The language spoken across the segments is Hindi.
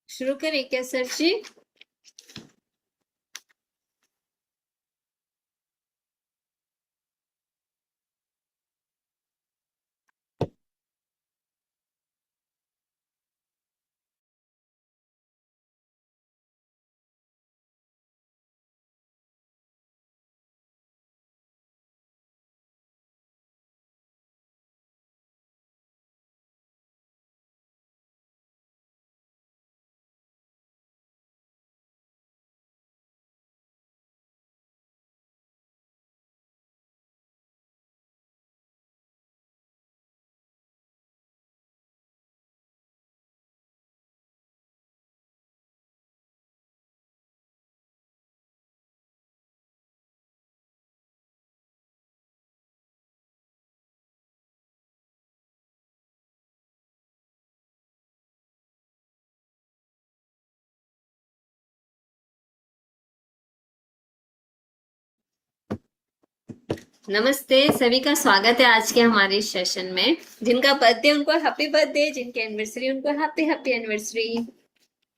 शुरू करें क्या सर जी? नमस्ते, सभी का स्वागत है आज के हमारे सेशन में। जिनका बर्थडे उनको हैप्पी बर्थडे, जिनकी एनिवर्सरी उनको हैप्पी हैप्पी एनिवर्सरी।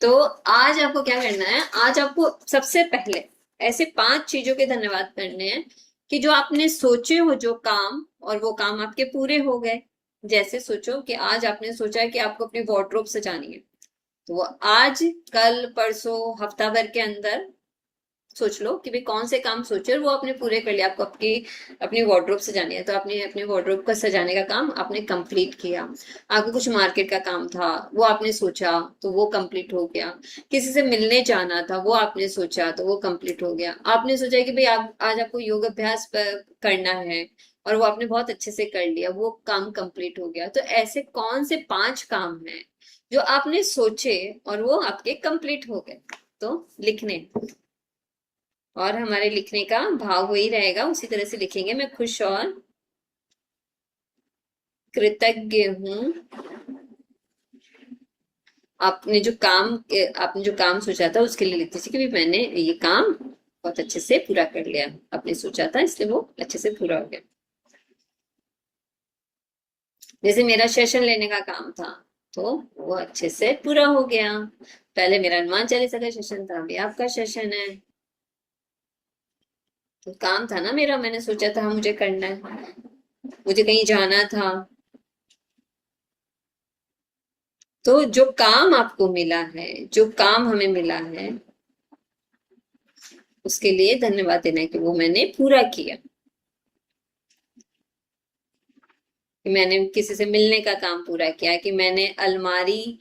तो आज आपको क्या करना है, आज आपको सबसे पहले ऐसे 5 चीजों के धन्यवाद करने हैं कि जो आपने सोचे हो जो काम, और वो काम आपके पूरे हो गए। जैसे सोचो कि आज आपने सोचा है कि आपको अपनी वार्डरोब सजानी है, तो वो आज, कल, परसों, हफ्ता भर के अंदर सोच लो कि भाई कौन से काम सोचे और वो आपने पूरे कर लिया। आपको आपकी अपनी वार्डरोब सजानी है, तो आपने अपने वार्डरोब का सजाने का काम आपने कंप्लीट किया। आपको कुछ मार्केट का काम था, वो आपने सोचा तो वो कंप्लीट हो गया। किसी से मिलने जाना था, वो आपने सोचा तो वो कंप्लीट हो गया। आपने सोचा कि भाई आज आपको योग अभ्यास करना है, और वो आपने बहुत अच्छे से कर लिया, वो काम कंप्लीट हो गया। तो ऐसे कौन से 5 काम हैं जो आपने सोचे और वो आपके कंप्लीट हो गए? तो लिखने, और हमारे लिखने का भाव वही रहेगा, उसी तरह से लिखेंगे। मैं खुश और कृतज्ञ हूँ। आपने जो काम सोचा था उसके लिए लिखते थे कि भी मैंने ये काम बहुत अच्छे से पूरा कर लिया। आपने सोचा था इसलिए वो अच्छे से पूरा हो गया। जैसे मेरा सेशन लेने का काम था, तो वो अच्छे से पूरा हो गया। पहले मेरा हनुमान चालीसा का सेशन था, अभी आपका सेशन है। तो काम था ना मेरा, मैंने सोचा था मुझे करना है, मुझे कहीं जाना था। तो जो काम आपको मिला है, जो काम हमें मिला है, उसके लिए धन्यवाद देना है कि वो मैंने पूरा किया। कि मैंने किसी से मिलने का काम पूरा किया, कि मैंने अलमारी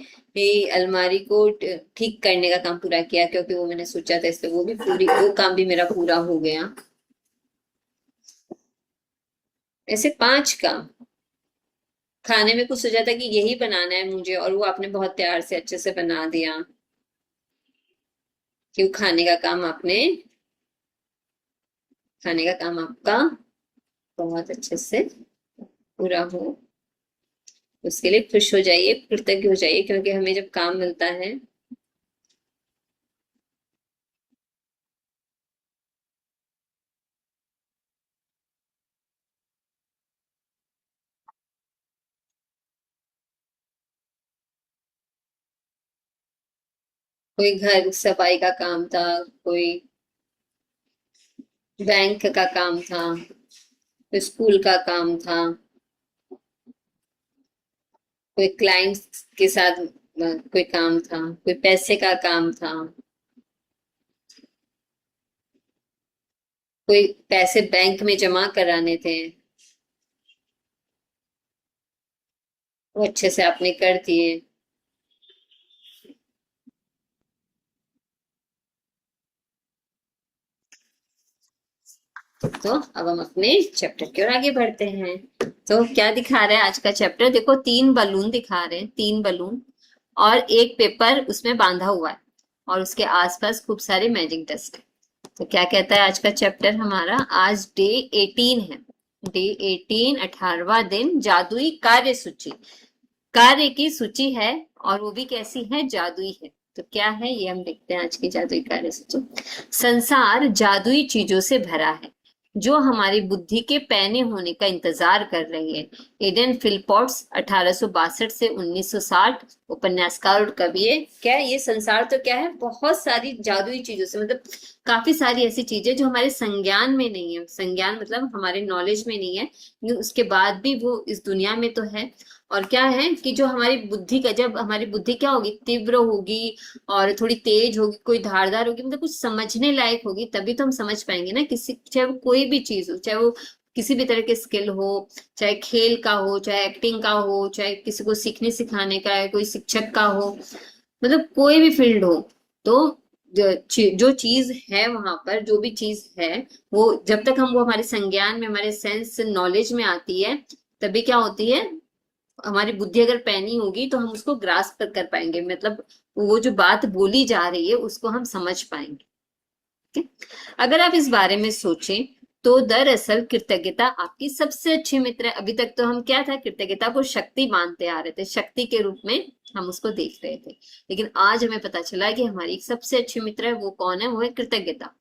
को ठीक करने का काम पूरा किया, क्योंकि वो मैंने सोचा था, इसलिए वो काम भी मेरा पूरा हो गया। ऐसे 5 काम। खाने में कुछ सोचा था कि यही बनाना है मुझे, और वो आपने बहुत प्यार से अच्छे से बना दिया। कि वो खाने का काम आपका बहुत अच्छे से पूरा हो। उसके लिए खुश हो जाइए, कृतज्ञ हो जाइए, क्योंकि हमें जब काम मिलता है, कोई घर सफाई का काम था, कोई बैंक का काम था, कोई स्कूल का काम था, कोई क्लाइंट्स के साथ कोई काम था, कोई पैसे का काम था, कोई पैसे बैंक में जमा कराने थे, वो अच्छे से आपने कर दिए। तो अब हम अपने चैप्टर की ओर आगे बढ़ते हैं। तो क्या दिखा रहा है आज का चैप्टर? देखो, 3 बलून दिखा रहे हैं, 3 बलून, और एक पेपर उसमें बांधा हुआ है, और उसके आसपास खूब सारे मैजिक डस्ट है। तो क्या कहता है आज का चैप्टर हमारा? आज डे 18 है। डे 18, 18वां दिन, जादुई कार्य सूची। कार्य की सूची है, और वो भी कैसी है? जादुई है। तो क्या है ये हम देखते हैं आज की जादुई कार्य सूची। संसार जादुई चीजों से भरा है। जो हमारी बुद्धि के पैने होने का इंतजार कर रही है। एडन फिलपॉट्स 1862 से 1960 उपन्यासकार और कवि है। क्या है ये संसार? तो क्या है, बहुत सारी जादुई चीजों से, मतलब काफी सारी ऐसी चीजें जो हमारे संज्ञान में नहीं है, संज्ञान मतलब हमारे नॉलेज में नहीं है, लेकिन उसके बाद भी वो इस दुनिया में तो है। और क्या है कि जो हमारी बुद्धि का, जब हमारी बुद्धि क्या होगी, तीव्र होगी और थोड़ी तेज होगी, कोई धारदार होगी, मतलब कुछ समझने लायक होगी, तभी तो हम समझ पाएंगे ना किसी, चाहे वो कोई भी चीज हो, चाहे वो किसी भी तरह के स्किल हो, चाहे खेल का हो, चाहे एक्टिंग का हो, चाहे किसी को सीखने सिखाने का है, कोई शिक्षक का हो, मतलब कोई भी फील्ड हो। तो जो चीज है वहां पर, जो भी चीज है, वो जब तक हम वो हमारे संज्ञान में, हमारे सेंस नॉलेज में आती है, तभी क्या होती है, हमारी बुद्धि अगर पैनी होगी तो हम उसको ग्रास्प कर पाएंगे, मतलब वो जो बात बोली जा रही है उसको हम समझ पाएंगे। ठीक है? अगर आप इस बारे में सोचें तो दरअसल कृतज्ञता आपकी सबसे अच्छी मित्र है। अभी तक तो हम क्या था, कृतज्ञता को शक्ति मानते आ रहे थे, शक्ति के रूप में हम उसको देख रहे थे, लेकिन आज हमें पता चला कि हमारी एक सबसे अच्छी मित्र है। वो कौन है? वो है कृतज्ञता।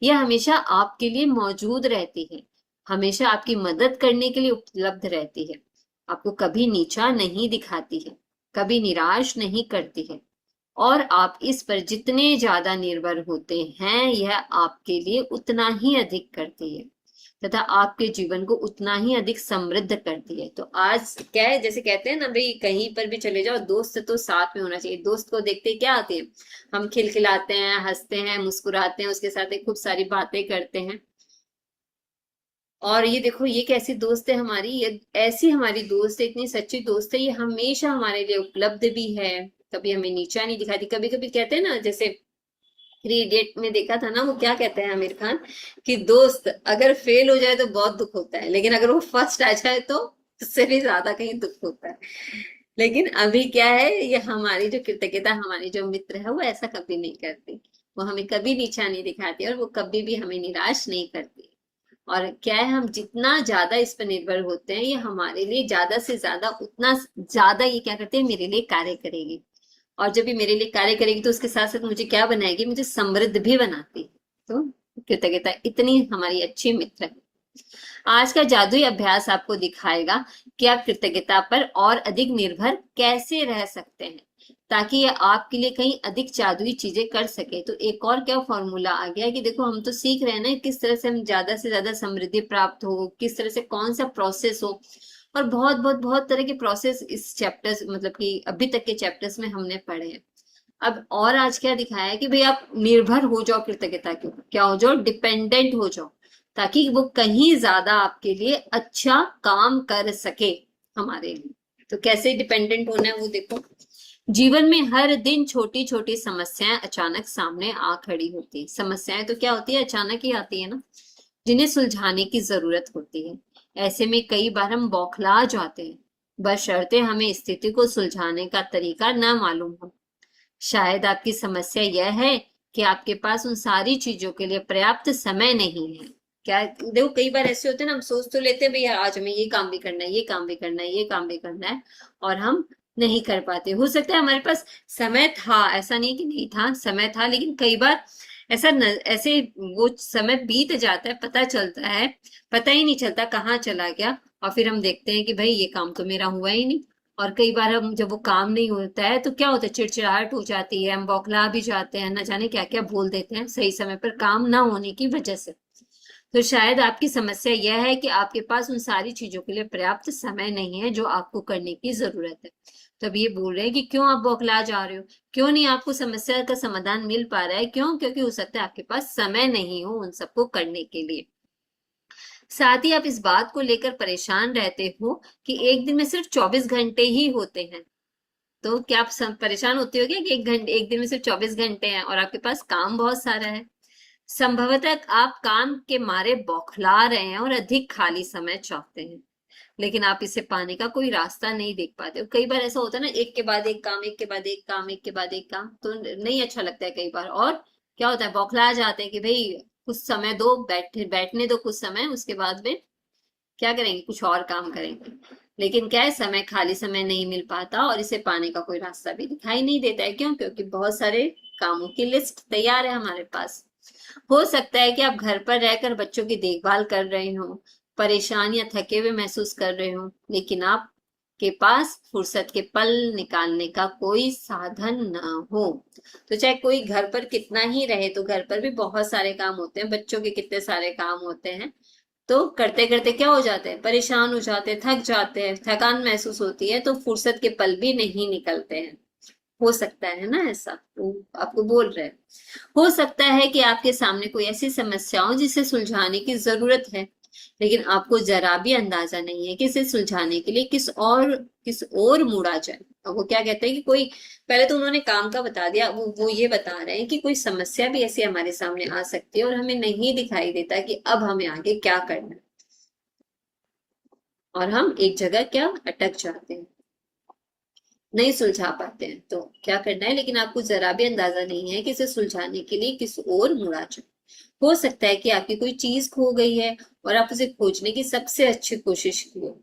यह हमेशा आपके लिए मौजूद रहती है, हमेशा आपकी मदद करने के लिए उपलब्ध रहती है, आपको कभी नीचा नहीं दिखाती है, कभी निराश नहीं करती है, और आप इस पर जितने ज्यादा निर्भर होते हैं यह आपके लिए उतना ही अधिक करती है तथा आपके जीवन को उतना ही अधिक समृद्ध करती है। तो आज क्या है, जैसे कहते हैं ना भाई, कहीं पर भी चले जाओ दोस्त तो साथ में होना चाहिए। दोस्त को देखते ही क्या आते हैं, हम खिलखिलाते हैं, हंसते हैं, मुस्कुराते हैं, उसके साथ एक खूब सारी बातें करते हैं। और ये देखो, ये कैसी दोस्त है हमारी, ये ऐसी हमारी दोस्त है, इतनी सच्ची दोस्त है, ये हमेशा हमारे लिए उपलब्ध भी है, कभी हमें नीचा नहीं दिखाती। कभी कभी कहते हैं ना, जैसे थ्री इडियट में देखा था ना, वो क्या कहते हैं आमिर खान, कि दोस्त अगर फेल हो जाए तो बहुत दुख होता है, लेकिन अगर वो फर्स्ट आ जाए तो उससे भी ज्यादा कहीं दुख होता है। लेकिन अभी क्या है, ये हमारी जो कृतज्ञता, हमारी जो मित्र है, वो ऐसा कभी नहीं करती। वो हमें कभी नीचा नहीं दिखाती और वो कभी भी हमें निराश नहीं करती। और क्या है, हम जितना ज्यादा इस पर निर्भर होते हैं, ये हमारे लिए ज्यादा से ज्यादा, उतना ज्यादा ये क्या करते हैं, मेरे लिए कार्य करेगी। और जब ये मेरे लिए कार्य करेगी तो उसके साथ साथ मुझे क्या बनाएगी, मुझे समृद्ध भी बनाती है। तो कृतज्ञता इतनी हमारी अच्छी मित्र है। आज का जादुई अभ्यास आपको दिखाएगा कि आप कृतज्ञता पर और अधिक निर्भर कैसे रह सकते हैं, ताकि ये आपके लिए कहीं अधिक जादुई चीजें कर सके। तो एक और क्या फॉर्मूला आ गया कि देखो, हम तो सीख रहे हैं ना किस तरह से हम ज्यादा से ज्यादा समृद्धि प्राप्त हो, किस तरह से कौन सा प्रोसेस हो, और बहुत बहुत बहुत तरह के प्रोसेस इस चैप्टर्स, मतलब कि अभी तक के चैप्टर्स में हमने पढ़े हैं। अब और आज क्या दिखाया है कि भाई आप निर्भर हो जाओ कृतज्ञता के ऊपर, क्या हो जाओ, डिपेंडेंट हो जाओ, ताकि वो कहीं ज्यादा आपके लिए अच्छा काम कर सके हमारे लिए। तो कैसे डिपेंडेंट होना है वो देखो। जीवन में हर दिन छोटी छोटी समस्याएं अचानक सामने आ खड़ी होती है। समस्याएं तो क्या होती है, अचानक ही आती है ना, जिन्हें सुलझाने की जरूरत होती है। ऐसे में कई बार हम बौखला जाते हैं, बशर्ते हमें स्थिति को सुलझाने का तरीका न मालूम हो। शायद आपकी समस्या यह है कि आपके पास उन सारी चीजों के लिए पर्याप्त समय नहीं है। क्या देखो, कई बार ऐसे होते हैं ना, हम सोच तो लेते हैं भैया आज हमें ये काम भी करना है, ये काम भी करना है, ये काम भी करना है, और हम नहीं कर पाते। हो सकता है हमारे पास समय था, ऐसा नहीं कि नहीं था, समय था, लेकिन कई बार ऐसे वो समय बीत जाता है, पता चलता है, पता ही नहीं चलता कहाँ चला गया, और फिर हम देखते हैं कि भाई ये काम तो मेरा हुआ ही नहीं। और कई बार हम जब वो काम नहीं होता है तो क्या होता है, चिड़चिड़ाहट हो जाती है, हम बौखला भी जाते हैं, न जाने क्या क्या बोल देते हैं सही समय पर काम ना होने की वजह से। तो शायद आपकी समस्या यह है कि आपके पास उन सारी चीजों के लिए पर्याप्त समय नहीं है जो आपको करने की जरूरत है। तब ये बोल रहे हैं कि क्यों आप बौखला जा रहे हो, क्यों नहीं आपको समस्या का समाधान मिल पा रहा है, क्यों? क्योंकि हो सकता है आपके पास समय नहीं हो उन सबको करने के लिए। साथ ही आप इस बात को लेकर परेशान रहते हो कि एक दिन में सिर्फ 24 घंटे ही होते हैं। तो क्या आप परेशान होते हो क्या कि एक दिन में सिर्फ 24 घंटे हैं और आपके पास काम बहुत सारा है? संभवतः आप काम के मारे बौखला रहे हैं और अधिक खाली समय चाहते हैं, लेकिन आप इसे पाने का कोई रास्ता नहीं देख पाते हो। कई बार ऐसा होता है ना, एक के बाद एक काम, एक के बाद एक काम, एक के बाद एक काम, तो नहीं अच्छा लगता है कई बार। और क्या होता है, बौखला जाते हैं कि भाई कुछ समय दो, बैठने दो कुछ समय, उसके बाद में क्या करेंगे, कुछ और काम करेंगे। लेकिन क्या है, समय, खाली समय नहीं मिल पाता और इसे पाने का कोई रास्ता भी दिखाई नहीं देता है। क्यों? क्योंकि बहुत सारे कामों की लिस्ट तैयार है हमारे पास। हो सकता है कि आप घर पर रहकर बच्चों की देखभाल कर रहे हो, परेशान या थके हुए महसूस कर रहे हो, लेकिन आप के पास फुर्सत के पल निकालने का कोई साधन ना हो। तो चाहे कोई घर पर कितना ही रहे, तो घर पर भी बहुत सारे काम होते हैं, बच्चों के कितने सारे काम होते हैं। तो करते करते क्या हो जाते हैं, परेशान हो जाते हैं, थक जाते हैं, थकान महसूस होती है, तो फुर्सत के पल भी नहीं निकलते हैं। हो सकता है ना ऐसा, वो आपको बोल रहे हैं। हो सकता है कि आपके सामने कोई ऐसी समस्या हो जिसे सुलझाने की जरूरत है, लेकिन आपको जरा भी अंदाजा नहीं है कि इसे सुलझाने के लिए किस और मुड़ा जाए। और वो क्या कहते हैं कि कोई, पहले तो उन्होंने काम का बता दिया, वो ये बता रहे हैं कि कोई समस्या भी ऐसी हमारे सामने आ सकती है और हमें नहीं दिखाई देता कि अब हमें आगे क्या करना है, और हम एक जगह क्या अटक जाते हैं, नहीं सुलझा पाते हैं। तो क्या करना है, लेकिन आपको जरा भी अंदाजा नहीं है कि इसे सुलझाने के लिए किस और मुड़ा जाए। हो सकता है कि आपकी कोई चीज खो गई है और आप उसे खोजने की सबसे अच्छी कोशिश की हो।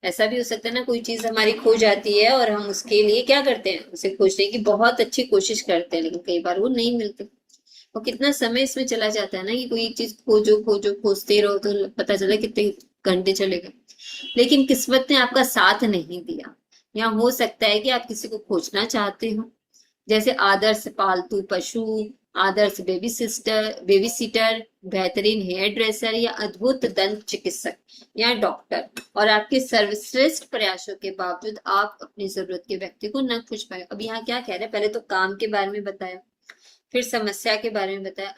ऐसा भी हो सकता है ना, कोई चीज हमारी खो जाती है और हम उसके लिए क्या करते हैं, उसे खोजने की बहुत अच्छी कोशिश करते हैं, लेकिन कई बार वो नहीं मिलती। और कितना समय इसमें चला जाता है ना, कि कोई एक चीज खोजो खोजो खोजते रहो तो पता चला कितने घंटे चले गए, लेकिन किस्मत ने आपका साथ नहीं दिया। या हो सकता है कि आप किसी को खोजना चाहते हो, जैसे आदर्श पालतू पशु, आदर्श बेबी सीटर, बेहतरीन हेयर ड्रेसर या अद्भुत दंत चिकित्सक या डॉक्टर। और आपके सर्वश्रेष्ठ प्रयासों के बावजूद आप अपनी जरूरत के व्यक्ति को न खोज पाए। अब यहाँ क्या कह रहे हैं, पहले तो काम के बारे में बताया, फिर समस्या के बारे में बताया,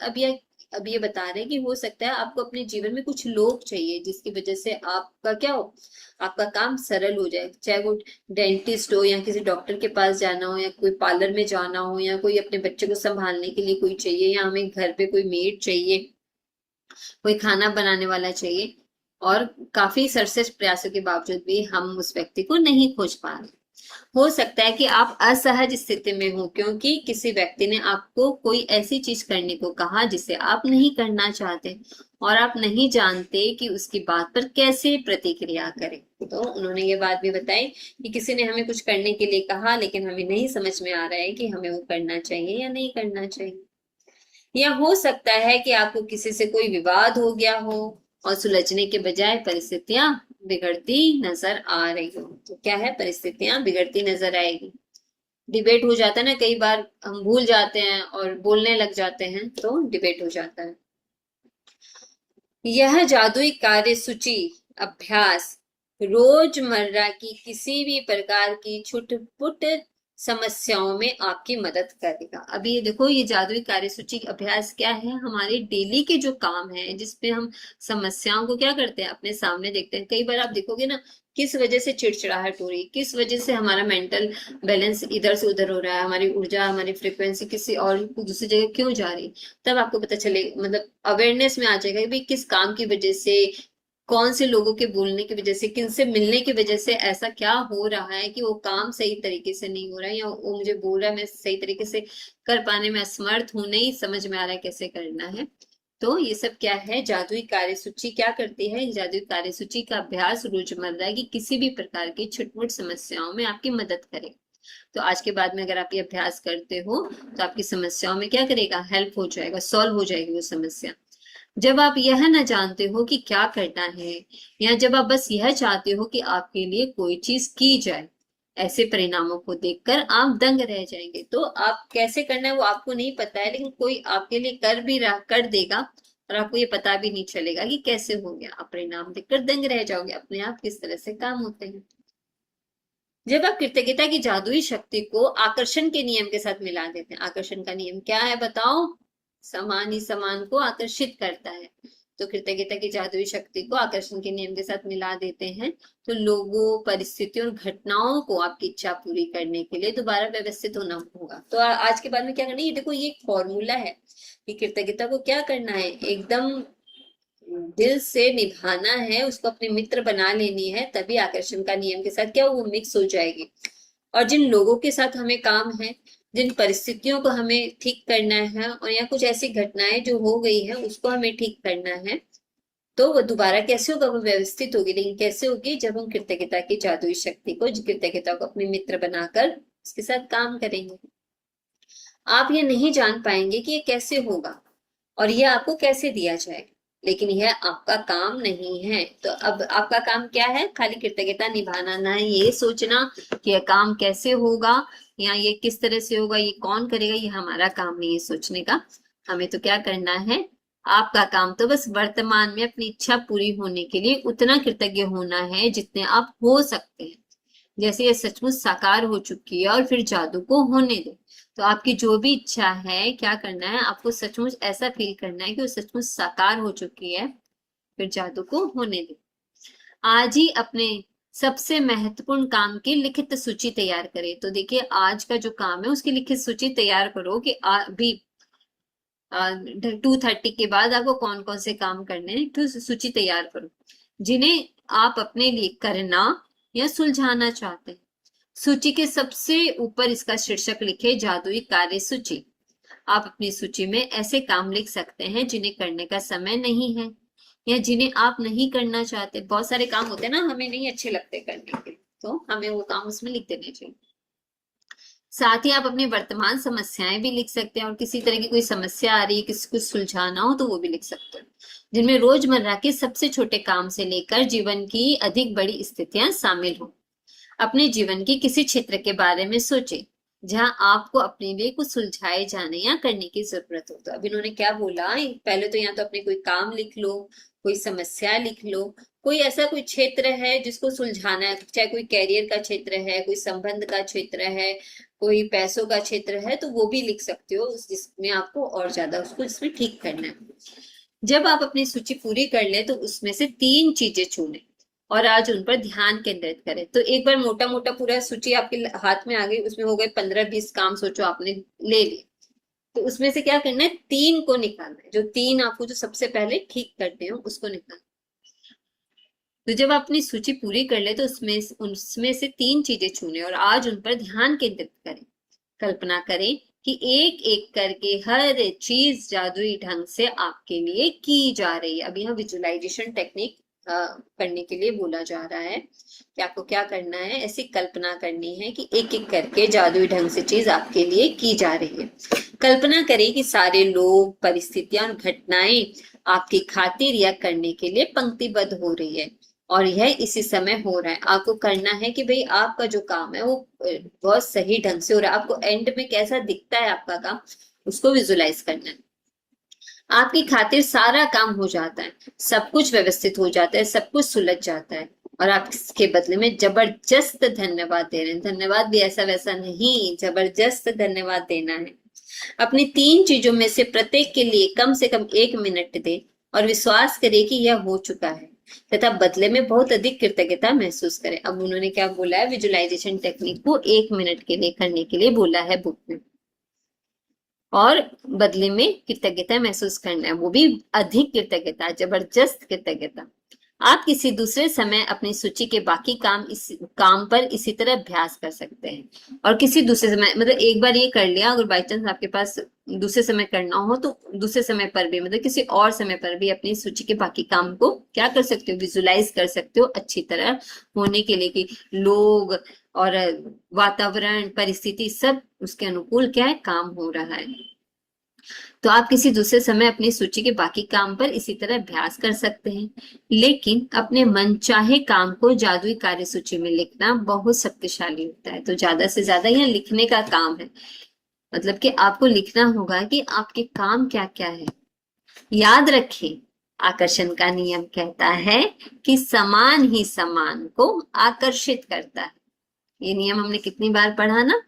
अब ये बता रहे हैं कि हो सकता है आपको अपने जीवन में कुछ लोग चाहिए जिसकी वजह से आपका क्या हो, आपका काम सरल हो जाए। चाहे वो डेंटिस्ट हो, या किसी डॉक्टर के पास जाना हो, या कोई पार्लर में जाना हो, या कोई अपने बच्चे को संभालने के लिए कोई चाहिए, या हमें घर पे कोई मेड चाहिए, कोई खाना बनाने वाला चाहिए। और काफी सरसठ प्रयासों के बावजूद भी हम उस व्यक्ति को नहीं खोज पा रहे। हो सकता है कि आप असहज स्थिति में हो, क्योंकि किसी व्यक्ति ने आपको कोई ऐसी चीज करने को कहा जिसे आप नहीं करना चाहते, और आप नहीं जानते कि उसकी बात पर कैसे प्रतिक्रिया करें। तो उन्होंने ये बात भी बताई कि किसी ने हमें कुछ करने के लिए कहा, लेकिन हमें नहीं समझ में आ रहा है कि हमें वो करना चाहिए या नहीं करना चाहिए। या हो सकता है कि आपको किसी से कोई विवाद हो गया हो और सुलझने के बजाय परिस्थितियां बिगड़ती नजर आ रही हो। तो क्या है, परिस्थितियां बिगड़ती नजर आएगी। डिबेट हो जाता है ना, कई बार हम भूल जाते हैं और बोलने लग जाते हैं, तो डिबेट हो जाता है। यह जादुई कार्यसूची अभ्यास रोजमर्रा की किसी भी प्रकार की छुटपुट समस्याओं में आपकी मदद करेगा। अभी ये देखो, ये जादुई कार्यसूची अभ्यास क्या है, हमारे डेली के जो काम है जिसपे हम समस्याओं को क्या करते हैं, अपने सामने देखते हैं। कई बार आप देखोगे ना, किस वजह से चिड़चिड़ाहट हो रही है, किस वजह से हमारा मेंटल बैलेंस इधर से उधर हो रहा है, हमारी ऊर्जा, हमारी फ्रिक्वेंसी किसी और दूसरी जगह क्यों जा रही है, तब आपको पता चले, मतलब अवेयरनेस में आ जाएगा कि भाई किस काम की वजह से, कौन से लोगों के बोलने की वजह से, किनसे मिलने की वजह से ऐसा क्या हो रहा है कि वो काम सही तरीके से नहीं हो रहा है, या वो मुझे बोल रहा है मैं सही तरीके से कर पाने में असमर्थ हूं, नहीं समझ में आ रहा है कैसे करना है। तो ये सब क्या है, जादुई कार्यसूची क्या करती है, जादुई कार्यसूची का अभ्यास रोजमर्रा की किसी भी प्रकार की छुटमुट समस्याओं में आपकी मदद करेगा। तो आज के बाद में अगर आप ये अभ्यास करते हो, तो आपकी समस्याओं में क्या करेगा, हेल्प हो जाएगा, सॉल्व हो जाएगी वो समस्या। जब आप यह न जानते हो कि क्या करना है, या जब आप बस यह चाहते हो कि आपके लिए कोई चीज की जाए, ऐसे परिणामों को देखकर आप दंग रह जाएंगे। तो आप कैसे करना है वो आपको नहीं पता है, लेकिन कोई आपके लिए कर देगा, और आपको ये पता भी नहीं चलेगा कि कैसे हो गया। आप परिणाम देखकर दंग रह जाओगे अपने आप किस तरह से काम होते हैं। जब आप कृतज्ञता की जादुई शक्ति को आकर्षण के नियम के साथ मिला देते हैं, आकर्षण का नियम क्या है बताओ, समान ही समान को आकर्षित करता है। तो कृतज्ञता की जादुई शक्ति को आकर्षण के नियम के साथ मिला देते हैं, तो लोगों, परिस्थितियों और घटनाओं को आपकी इच्छा पूरी करने के लिए दोबारा व्यवस्थित होना होगा। तो आज के बाद में क्या करना है, ये देखो, ये एक फॉर्मूला है कि कृतज्ञता को क्या करना है, एकदम दिल से निभाना है, उसको अपने मित्र बना लेनी है, तभी आकर्षण का नियम के साथ क्या वो मिक्स हो जाएगी। और जिन लोगों के साथ हमें काम है, जिन परिस्थितियों को हमें ठीक करना है, और या कुछ ऐसी घटनाएं जो हो गई है उसको हमें ठीक करना है, तो वो दोबारा कैसे होगा, वो व्यवस्थित होगी। लेकिन कैसे होगी, जब हम कृतज्ञता की जादुई शक्ति को, कृतज्ञता को अपने मित्र बनाकर उसके साथ काम करेंगे। आप ये नहीं जान पाएंगे कि ये कैसे होगा, और ये आपको कैसे दिया जाएगा, लेकिन यह आपका काम नहीं है। तो अब आपका काम क्या है, खाली कृतज्ञता निभाना, ना ये सोचना कि यह काम कैसे होगा या ये किस तरह से होगा, ये कौन करेगा, ये हमारा काम नहीं है सोचने का। हमें तो क्या करना है, आपका काम तो बस वर्तमान में अपनी इच्छा पूरी होने के लिए उतना कृतज्ञ होना है जितने आप हो सकते हैं। जैसे ये सचमुच साकार हो चुकी है और फिर जादू को होने दे। तो आपकी जो भी इच्छा है, क्या करना है, आपको सचमुच ऐसा फील करना है कि वो सचमुच साकार हो चुकी है, फिर जादू को होने दे। आज ही अपने सबसे महत्वपूर्ण काम की लिखित सूची तैयार करें। तो देखिए, आज का जो काम है उसकी लिखित सूची तैयार करो कि अभी 2:30 के बाद आपको कौन कौन से काम करने हैं, तो सूची तैयार करो जिन्हें आप अपने लिए करना या सुलझाना चाहते हैं। सूची के सबसे ऊपर इसका शीर्षक लिखे, जादुई कार्य सूची। आप अपनी सूची में ऐसे काम लिख सकते हैं जिन्हें करने का समय नहीं है या जिन्हें आप नहीं करना चाहते। बहुत सारे काम होते हैं ना, हमें नहीं अच्छे लगते करने के, तो हमें वो काम उसमें लिख देने चाहिए। साथ ही आप अपनी वर्तमान समस्याएं भी लिख सकते हैं, और किसी तरह की कोई समस्या आ रही है, किसी को सुलझाना हो तो वो भी लिख सकते हैं, जिनमें रोजमर्रा के सबसे छोटे काम से लेकर जीवन की अधिक बड़ी स्थितियां शामिल हो। अपने जीवन के किसी क्षेत्र के बारे में सोचें जहां आपको अपने लिए कुछ सुलझाए जाने या करने की जरूरत हो। तो अब इन्होंने क्या बोला, पहले तो यहाँ तो अपने कोई काम लिख लो, कोई समस्या लिख लो, कोई ऐसा कोई क्षेत्र है जिसको सुलझाना है, चाहे कोई कैरियर का क्षेत्र है, कोई संबंध का क्षेत्र है, कोई पैसों का क्षेत्र है, तो वो भी लिख सकते हो जिसमें आपको और ज्यादा उसको इसमें ठीक करना है। जब आप अपनी सूची पूरी कर ले तो उसमें से 3 चीजें चुनें और आज उन पर ध्यान केंद्रित करें। तो एक बार मोटा मोटा पूरा सूची आपके हाथ में आ गई, उसमें हो गए 15-20 काम, सोचो आपने ले लिए, तो उसमें से क्या करना है, 3 को निकालना है। जो 3 आपको जो सबसे पहले ठीक करते हो उसको निकालना। तो जब आप अपनी सूची पूरी कर ले तो उसमें से 3 चीजें चुने और आज उन पर ध्यान केंद्रित करें। कल्पना करें कि एक एक करके हर चीज जादुई ढंग से आपके लिए की जा रही है। अब यहाँ विजुअलाइजेशन टेक्निक करने के लिए बोला जा रहा है कि आपको क्या करना है, ऐसी कल्पना करनी है कि एक एक करके जादुई ढंग से चीज आपके लिए की जा रही है। कल्पना करें कि सारे लोग, परिस्थितियां और घटनाएं आपकी खातिर या करने के लिए पंक्तिबद्ध हो रही है और यह इसी समय हो रहा है। आपको करना है कि भाई आपका जो काम है वो बहुत सही ढंग से हो रहा है। आपको एंड में कैसा दिखता है आपका काम, उसको विजुलाइज करना है। आपकी खातिर सारा काम हो जाता है, सब कुछ व्यवस्थित हो जाता है, सब कुछ सुलझ जाता है और आप इसके बदले में जबरदस्त धन्यवाद दे रहे हैं। धन्यवाद भी ऐसा वैसा नहीं, जबरदस्त धन्यवाद देना है। अपनी 3 चीजों में से प्रत्येक के लिए कम से कम 1 मिनट दे और विश्वास करे कि यह हो चुका है तथा बदले में बहुत अधिक कृतज्ञता महसूस करें। अब उन्होंने क्या बोला है, विजुअलाइजेशन टेक्निक को 1 मिनट के लिए करने के लिए बोला है बुक में, और बदले में कृतज्ञता महसूस करना है, वो भी अधिक कृतज्ञता, जबरदस्त कृतज्ञता। आप किसी दूसरे समय अपनी सूची के बाकी काम पर इसी तरह अभ्यास कर सकते हैं और किसी दूसरे समय, मतलब एक बार ये कर लिया, अगर बाई चांस आपके पास दूसरे समय करना हो तो दूसरे समय पर भी, मतलब किसी और समय पर भी अपनी सूची के बाकी काम को क्या कर सकते हो, विजुलाइज कर सकते हो अच्छी तरह होने के लिए कि लोग और वातावरण, परिस्थिति सब उसके अनुकूल क्या है, काम हो रहा है। तो आप किसी दूसरे समय अपनी सूची के बाकी काम पर इसी तरह अभ्यास कर सकते हैं, लेकिन अपने मनचाहे काम को जादुई कार्य सूची में लिखना बहुत शक्तिशाली होता है। तो ज्यादा से ज्यादा यह लिखने का काम है, मतलब कि आपको लिखना होगा कि आपके काम क्या क्या है। याद रखें, आकर्षण का नियम कहता है कि समान ही समान को आकर्षित करता है। ये नियम हमने कितनी बार पढ़ा ना।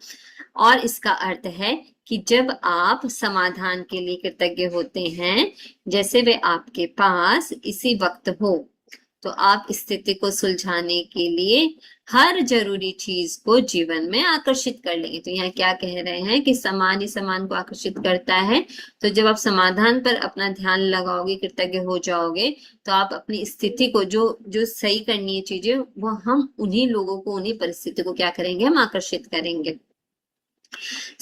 और इसका अर्थ है कि जब आप समाधान के लिए कृतज्ञ होते हैं, जैसे वे आपके पास इसी वक्त हो, तो आप स्थिति को सुलझाने के लिए हर जरूरी चीज को जीवन में आकर्षित कर लेंगे। तो यहाँ क्या कह रहे हैं कि समान ही समान को आकर्षित करता है। तो जब आप समाधान पर अपना ध्यान लगाओगे, कृतज्ञ हो जाओगे, तो आप अपनी स्थिति को जो जो सही करनी है चीजें, वो हम उन्हीं लोगों को, उन्हीं परिस्थिति को क्या करेंगे, हम आकर्षित करेंगे।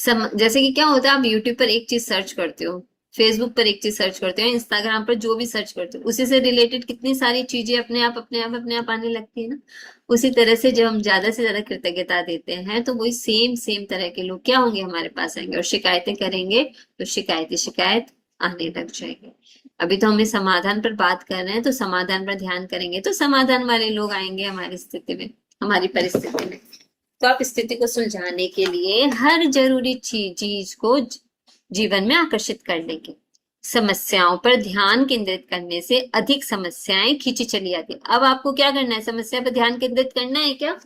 जैसे कि क्या होता है, आप यूट्यूब पर एक चीज सर्च करते हो, फेसबुक पर एक चीज सर्च करते हो, इंस्टाग्राम पर जो भी सर्च करते हो, उसी से रिलेटेड कितनी सारी चीजें अपने आप आने लगती है ना। उसी तरह से जब हम ज्यादा से ज्यादा कृतज्ञता देते हैं तो वही सेम सेम तरह के लोग क्या होंगे, हमारे पास आएंगे और शिकायतें करेंगे, तो शिकायत ही शिकायत आने लग जाएगी। अभी तो हमें समाधान पर बात कर रहे हैं, तो समाधान पर ध्यान करेंगे तो समाधान वाले लोग आएंगे हमारी स्थिति में, हमारी परिस्थिति में। तो आप स्थिति को सुलझाने के लिए हर जरूरी चीज को जीवन में आकर्षित कर लेंगे। समस्याओं पर ध्यान केंद्रित करने से अधिक समस्याएं खींची चली आती है। अब आपको क्या करना है, समस्या पर ध्यान केंद्रित करना है क्या?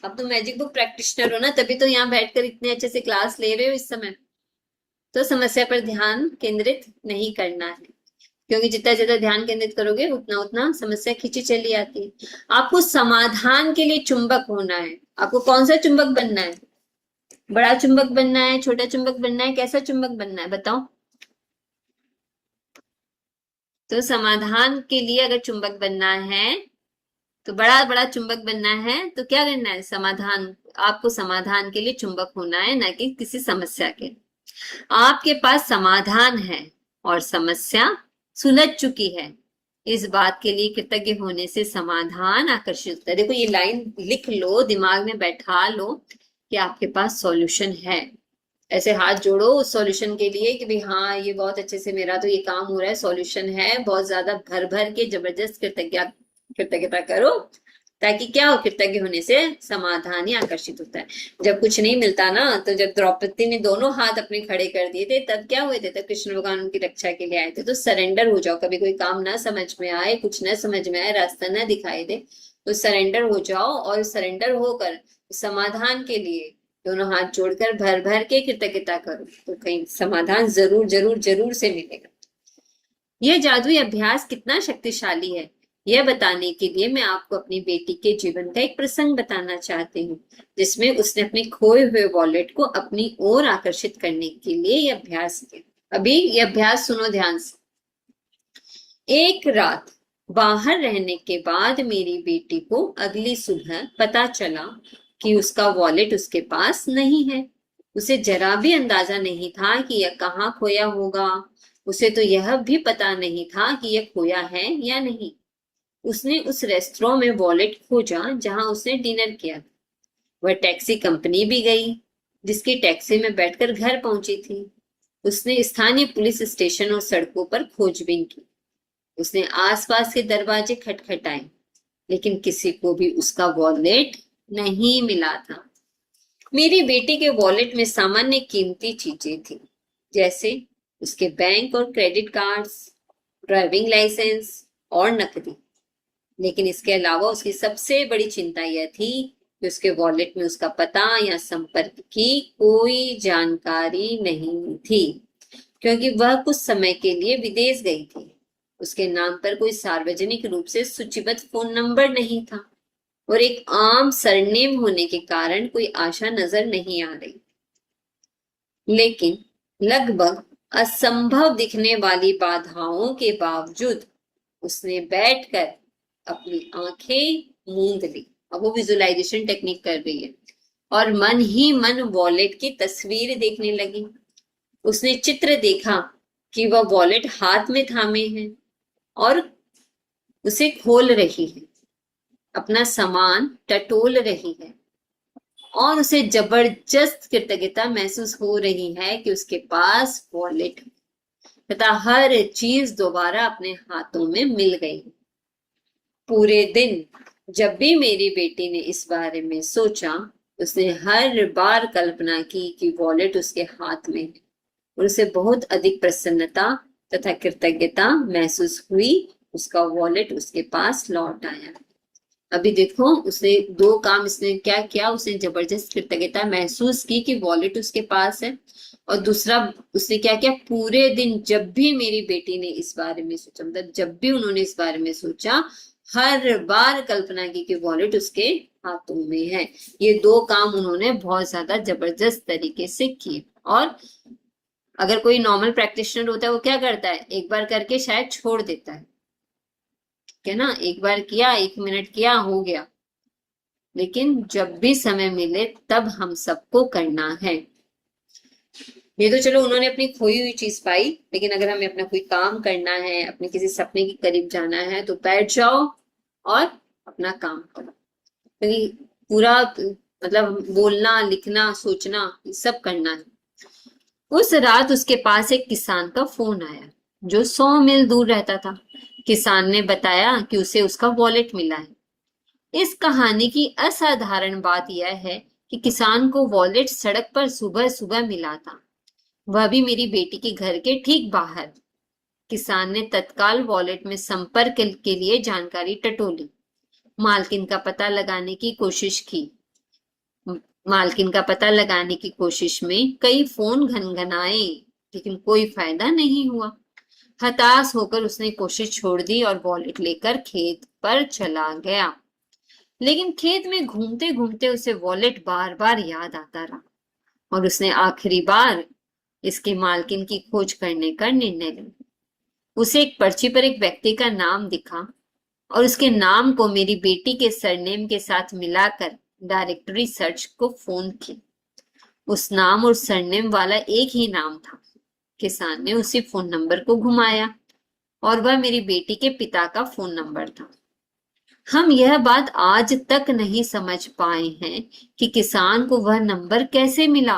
अब तो मैजिक बुक प्रैक्टिशनर हो ना, तभी तो यहाँ बैठकर इतने अच्छे से क्लास ले रहे हो इस समय। तो समस्या पर ध्यान केंद्रित नहीं करना है, क्योंकि जितना ज्यादा ध्यान केंद्रित करोगे उतना उतना समस्या खींची चली आती है। आपको समाधान के लिए चुंबक होना है। आपको कौन सा चुंबक बनना है? बड़ा चुंबक बनना है, छोटा चुंबक बनना है, कैसा चुंबक बनना है बताओ? तो समाधान के लिए अगर चुंबक बनना है, तो बड़ा बड़ा चुंबक बनना है, तो क्या करना है? समाधान, आपको समाधान के लिए चुंबक होना है, ना कि किसी समस्या के। आपके पास समाधान है और समस्या सुलझ चुकी है, इस बात के लिए कृतज्ञ होने से समाधान आकर्षित होता है। देखो ये लाइन लिख लो, दिमाग में बैठा लो कि आपके पास सॉल्यूशन है। ऐसे हाथ जोड़ो उस सॉल्यूशन के लिए कि भाई हाँ, ये बहुत अच्छे से मेरा तो ये काम हो रहा है, सॉल्यूशन है। बहुत ज्यादा भर भर के जबरदस्त कृतज्ञता करो, ताकि क्या हो, कृतज्ञ होने से समाधान ही आकर्षित होता है। जब कुछ नहीं मिलता ना, तो जब द्रौपदी ने दोनों हाथ अपने खड़े कर दिए थे, तब क्या हुए थे? तब कृष्ण भगवान उनकी रक्षा के लिए आए थे। तो सरेंडर हो जाओ। कभी कोई काम ना समझ में आए, कुछ ना समझ में आए, रास्ता ना दिखाई दे, तो सरेंडर हो जाओ, और सरेंडर होकर समाधान के लिए दोनों हाथ जोड़कर भर भर के कृतज्ञता करो, तो कहीं समाधान जरूर जरूर जरूर से मिलेगा। यह जादुई अभ्यास कितना शक्तिशाली है, यह बताने के लिए मैं आपको अपनी बेटी के जीवन का एक प्रसंग बताना चाहती हूँ, जिसमें उसने अपने खोए हुए वॉलेट को अपनी ओर आकर्षित करने के लिए यह अभ्यास किया। अभी यह अभ्यास सुनो ध्यान से। एक रात बाहर रहने के बाद मेरी बेटी को अगली सुबह पता चला कि उसका वॉलेट उसके पास नहीं है। उसे जरा भी अंदाजा नहीं था कि यह कहाँ खोया होगा। उसे तो यह भी पता नहीं था कि यह खोया है या नहीं। उसने उस रेस्टोरेंट में वॉलेट खोजा जहां उसने डिनर किया था। वह टैक्सी कंपनी भी गई, जिसकी टैक्सी में बैठकर घर पहुंची थी। उसने स्थानीय पुलिस स्टेशन और सड़कों पर खोजबीन की। उसने आसपास के दरवाजे खटखटाए, लेकिन किसी को भी उसका वॉलेट नहीं मिला था। मेरी बेटी के वॉलेट में सामान्य कीमती चीजें थी, जैसे उसके बैंक और क्रेडिट कार्ड्स, ड्राइविंग लाइसेंस और नकदी। लेकिन इसके अलावा उसकी सबसे बड़ी चिंता यह थी कि उसके वॉलेट में उसका पता या संपर्क की कोई जानकारी नहीं थी, क्योंकि वह कुछ समय के लिए विदेश गई थी। उसके नाम पर कोई सार्वजनिक रूप से सूचीबद्ध फोन नंबर नहीं था, और एक आम सरनेम होने के कारण कोई आशा नजर नहीं आ रही। लेकिन लगभग असंभव दिखने वाली बाधाओं के बावजूद उसने बैठकर अपनी आंखें मूंद ली। अब वो विजुअलाइजेशन टेक्निक कर रही है, और मन ही मन वॉलेट की तस्वीर देखने लगी। उसने चित्र देखा कि वह वॉलेट हाथ में थामे है और उसे खोल रही है, अपना सामान टटोल रही है, और उसे जबरदस्त कृतज्ञता महसूस हो रही है कि उसके पास वॉलेट तथा हर चीज दोबारा अपने हाथों में मिल गई। पूरे दिन जब भी मेरी बेटी ने इस बारे में सोचा, उसने हर बार कल्पना की कि वॉलेट उसके हाथ में है, और उसे बहुत अधिक प्रसन्नता तथा कृतज्ञता महसूस हुई। उसका वॉलेट उसके पास लौट आया। अभी देखो, उसने दो काम इसने क्या किया, उसने जबरदस्त कृतज्ञता महसूस की कि वॉलेट उसके पास है, और दूसरा उसने क्या किया, पूरे दिन जब भी मेरी बेटी ने इस बारे में सोचा, मतलब जब भी उन्होंने इस बारे में सोचा, हर बार कल्पना की कि वॉलेट उसके हाथों में है। ये दो काम उन्होंने बहुत ज्यादा जबरदस्त तरीके से किए। और अगर कोई नॉर्मल प्रैक्टिशनर होता है, वो क्या करता है, एक बार करके शायद छोड़ देता है, क्या ना, एक बार किया, 1 मिनट किया, हो गया। लेकिन जब भी समय मिले तब हम सबको करना है। ये तो चलो उन्होंने अपनी खोई हुई चीज पाई, लेकिन अगर हमें अपना कोई काम करना है, अपने किसी सपने के करीब जाना है, तो बैठ जाओ और अपना काम करो। क्योंकि पूरा मतलब बोलना, लिखना, सोचना, सब करना है। उस रात उसके पास एक किसान का फोन आया जो 100 मील दूर रहता था। किसान ने बताया कि उसे उसका वॉलेट मिला है। इस कहानी की असाधारण बात यह है कि किसान को वॉलेट सड़क पर सुबह सुबह मिला था, वह भी मेरी बेटी के घर के ठीक बाहर। किसान ने तत्काल वॉलेट में संपर्क के लिए जानकारी टटोली, मालकिन का पता लगाने की कोशिश की। मालकिन का पता लगाने की कोशिश में कई फोन घनघनाए, लेकिन कोई फायदा नहीं हुआ। हताश होकर उसने कोशिश छोड़ दी और वॉलेट लेकर खेत पर चला गया। लेकिन खेत में घूमते घूमते उसे वॉलेट बार बार याद आता रहा और उसने आखिरी बार इसके मालकिन की खोज करने का निर्णय लिया। उसे एक पर्ची पर एक व्यक्ति का नाम दिखा और उसके नाम को मेरी बेटी के सरनेम के साथ मिलाकर डायरेक्टरी सर्च को फोन की। उस नाम और सरनेम वाला एक ही नाम था। किसान ने उसी फोन नंबर को घुमाया और वह मेरी बेटी के पिता का फोन नंबर था। हम यह बात आज तक नहीं समझ पाए हैं कि किसान को वह नंबर कैसे मिला,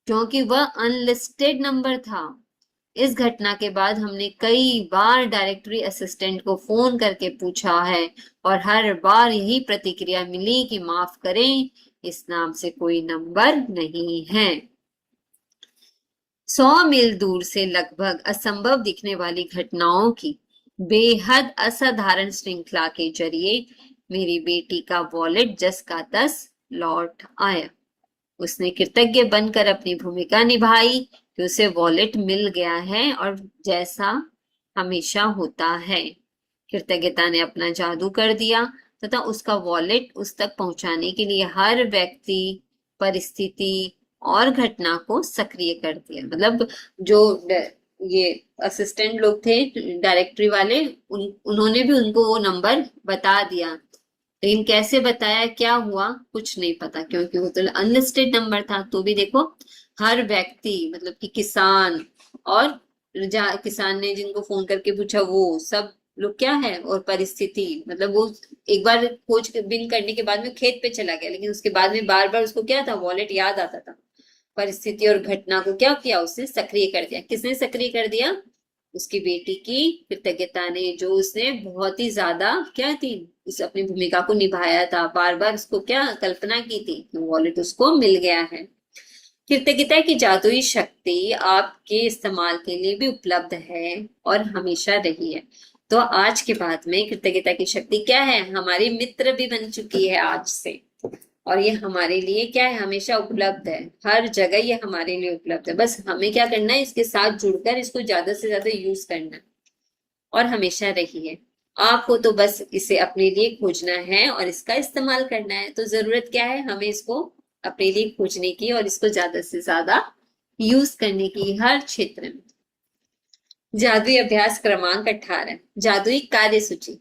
क्योंकि वह अनलिस्टेड नंबर था। इस घटना के बाद हमने कई बार डायरेक्टरी असिस्टेंट को फोन करके पूछा है और हर बार यही प्रतिक्रिया मिली कि माफ करें, इस नाम से कोई नंबर नहीं है। 100 मील दूर से लगभग असंभव दिखने वाली घटनाओं की बेहद असाधारण श्रृंखला के जरिए मेरी बेटी का वॉलेट जस का तस लौट आया। उसने कृतज्ञ बनकर अपनी भूमिका निभाई कि उसे वॉलेट मिल गया है, और जैसा हमेशा होता है, कृतज्ञता ने अपना जादू कर दिया तथा उसका वॉलेट उस तक पहुंचाने के लिए हर व्यक्ति, परिस्थिति और घटना को सक्रिय कर दिया। मतलब जो ये असिस्टेंट लोग थे डायरेक्टरी वाले, उन्होंने भी उनको वो नंबर बता दिया, लेकिन कैसे बताया, क्या हुआ, कुछ नहीं पता, क्योंकि वो तो अनलिस्टेड नंबर था। तो भी देखो, हर व्यक्ति, मतलब कि किसान और किसान ने जिनको फोन करके पूछा वो सब लोग क्या है, और परिस्थिति, मतलब वो एक बार खोज बिन करने के बाद में खेत पे चला गया, लेकिन उसके बाद में बार बार उसको क्या था, वॉलेट याद आता था। परिस्थिति और घटना को क्या किया, उसने सक्रिय कर दिया। किसने सक्रिय कर दिया? उसकी बेटी की कृतज्ञता ने, जो उसने बहुत ही ज्यादा क्या थी, उस अपनी भूमिका को निभाया था, बार बार उसको क्या कल्पना की थी कि वॉलेट उसको मिल गया है। कृतज्ञता की जादुई शक्ति आपके इस्तेमाल के लिए भी उपलब्ध है और हमेशा रही है। तो आज के बाद में कृतज्ञता की शक्ति क्या है, हमारी मित्र भी बन चुकी है आज से, और ये हमारे लिए क्या है, हमेशा उपलब्ध है, हर जगह ये हमारे लिए उपलब्ध है। बस हमें क्या करना है, इसके साथ जुड़कर इसको ज्यादा से ज्यादा यूज करना है, और हमेशा रही है। आपको तो बस इसे अपने लिए खोजना है और इसका इस्तेमाल करना है। तो जरूरत क्या है, हमें इसको अपने लिए खोजने की और इसको ज्यादा से ज्यादा यूज करने की हर क्षेत्र में। जादुई अभ्यास क्रमांक 18, जादुई कार्य सूची।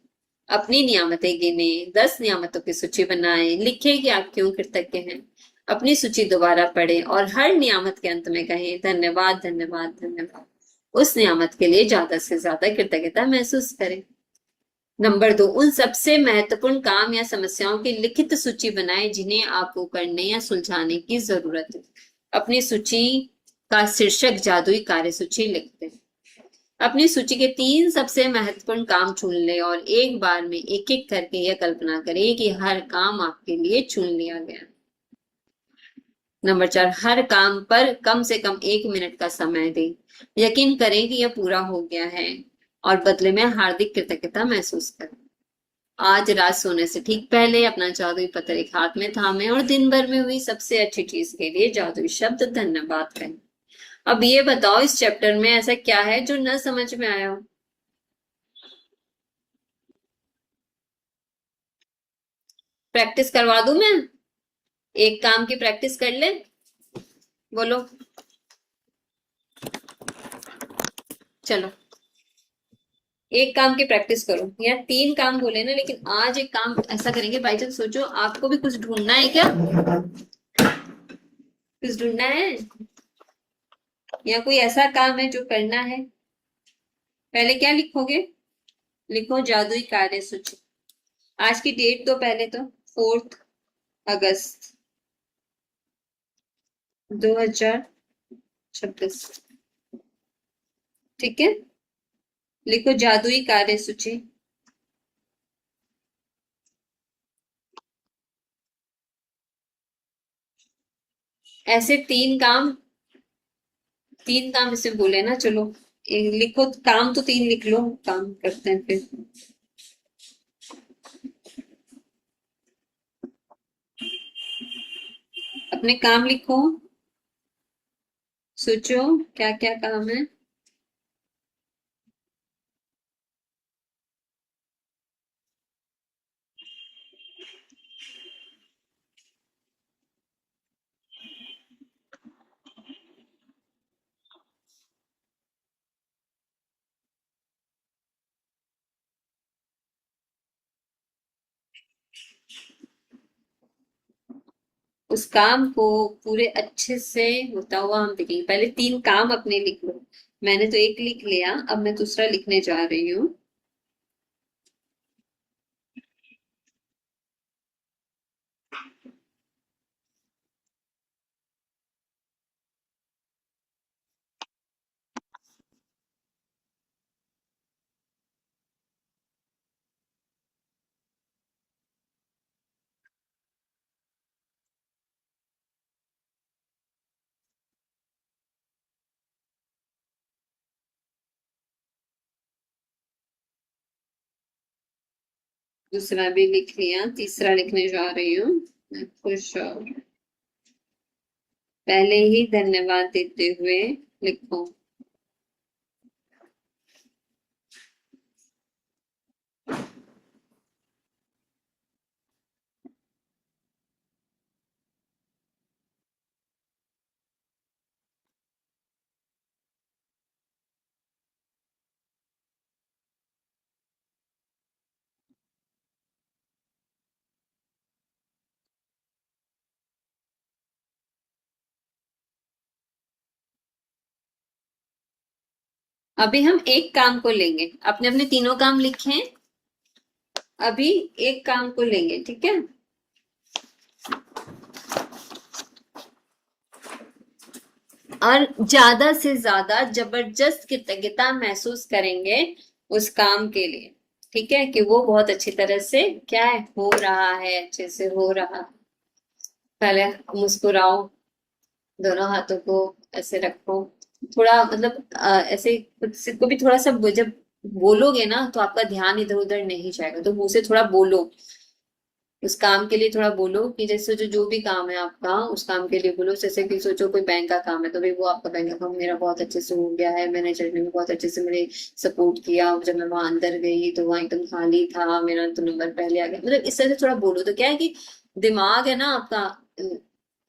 अपनी नियामतें गिने, 10 नियामतों की सूची बनाएं, लिखें कि आप क्यों कृतज्ञ हैं। अपनी सूची दोबारा पढ़ें और हर नियामत के अंत में कहें धन्यवाद धन्यवाद धन्यवाद। उस नियामत के लिए ज्यादा से ज्यादा कृतज्ञता महसूस करें। नंबर 2, उन सबसे महत्वपूर्ण काम या समस्याओं की लिखित सूची बनाएं जिन्हें आपको करने या सुलझाने की जरूरत है। अपनी सूची का शीर्षक जादुई कार्य सूची लिखते हैं। अपनी सूची के 3 सबसे महत्वपूर्ण काम चुन लें और एक बार में एक एक करके यह कल्पना करें कि हर काम आपके लिए चुन लिया गया। नंबर 4, हर काम पर कम से कम 1 मिनट का समय दें। यकीन करें कि यह पूरा हो गया है और बदले में हार्दिक कृतज्ञता महसूस करें। आज रात सोने से ठीक पहले अपना जादुई पत्र एक हाथ में थामे और दिन भर में हुई सबसे अच्छी चीज के लिए जादुई शब्द धन्यवाद कहें। अब ये बताओ, इस चैप्टर में ऐसा क्या है जो न समझ में आया हो? प्रैक्टिस करवा दूं मैं? एक काम की प्रैक्टिस कर ले, बोलो। चलो एक काम की प्रैक्टिस करो, या 3 काम बोले ना, लेकिन आज एक काम ऐसा करेंगे। बाई चांस सोचो आपको भी कुछ ढूंढना है क्या, कुछ ढूंढना है, या कोई ऐसा काम है जो करना है? पहले क्या लिखोगे? लिखो जादुई कार्य सूची। आज की डेट दो पहले तो, 4 अगस्त 2024। 26। ठीक है, लिखो जादुई कार्य सूची। ऐसे तीन काम इसे बोले ना, चलो लिखो काम, तो तीन लिख लो, काम करते हैं फिर। अपने काम लिखो, सोचो क्या क्या काम है। उस काम को पूरे अच्छे से होता हुआ हम लिखेंगे। पहले तीन काम अपने लिख लो। मैंने तो एक लिख लिया, अब मैं दूसरा लिखने जा रही हूँ। दूसरा भी लिख लिया, तीसरा लिखने जा रही हूँ। मैं खुश और पहले ही धन्यवाद देते हुए लिखो। अभी हम एक काम को लेंगे, अपने अपने तीनों काम लिखे हैं, अभी एक काम को लेंगे, ठीक है। और ज्यादा से ज्यादा जबरदस्त कृतज्ञता महसूस करेंगे उस काम के लिए, ठीक है, कि वो बहुत अच्छी तरह से क्या है, हो रहा है, अच्छे से हो रहा। पहले मुस्कुराओ, दोनों हाथों को ऐसे रखो, थोड़ा मतलब ऐसे खुद से को भी थोड़ा सा जब बोलोगे ना तो आपका ध्यान इधर उधर नहीं जाएगा, तो मुंह से थोड़ा बोलो। उस काम के लिए थोड़ा बोलो कि जैसे जो जो भी काम है आपका, उस काम के लिए बोलो। जैसे कि सोचो कोई बैंक का काम है, तो भाई वो आपका बैंक अकाउंट मेरा बहुत अच्छे से हो गया है, मैनेजर ने भी बहुत अच्छे से मेरे सपोर्ट किया, जब मैं वहां अंदर गई तो वहां एकदम खाली था, मेरा तो नंबर पहले आ गया, मतलब इस तरह से थोड़ा बोलो, तो क्या है कि दिमाग है ना आपका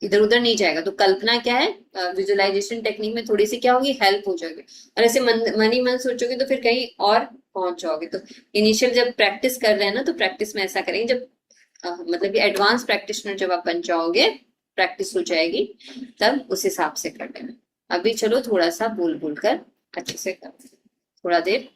इधर उधर नहीं जाएगा। तो कल्पना क्या है, विजुअलाइजेशन टेक्निक में थोड़ी सी क्या होगी, हेल्प हो जाएगी। और ऐसे मन ही मन सोचोगे तो फिर कहीं और पहुंच जाओगे। तो इनिशियल जब प्रैक्टिस कर रहे हैं ना, तो प्रैक्टिस में ऐसा करेंगे, जब मतलब कि एडवांस प्रैक्टिशनर जब आप बन जाओगे, प्रैक्टिस हो जाएगी, तब उस हिसाब से कर लेना। अभी चलो थोड़ा सा बोल बोल कर अच्छे से कर, थोड़ा देर।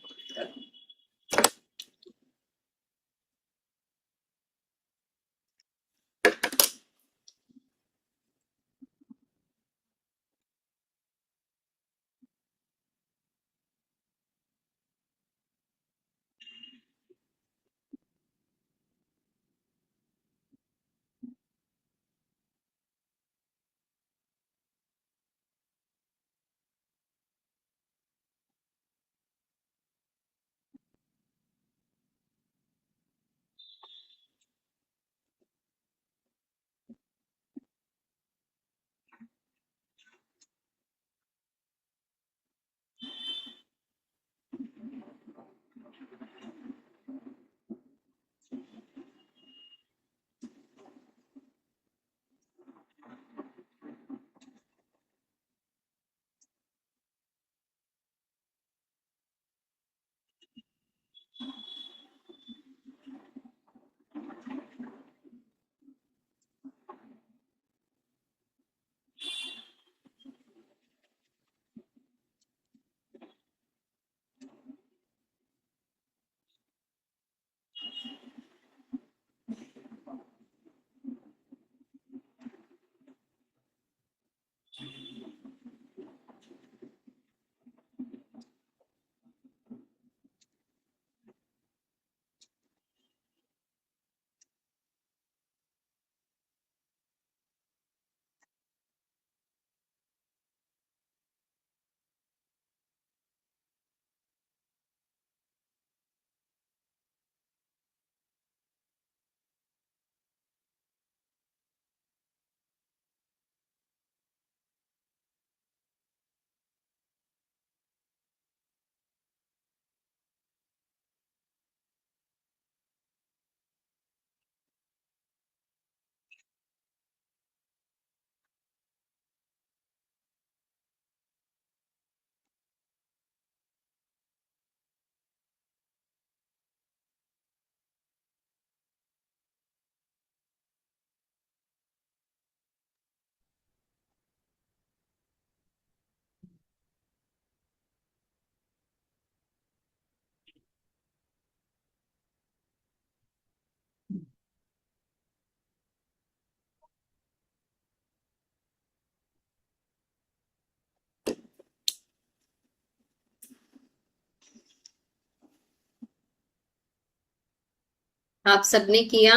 आप सबने किया?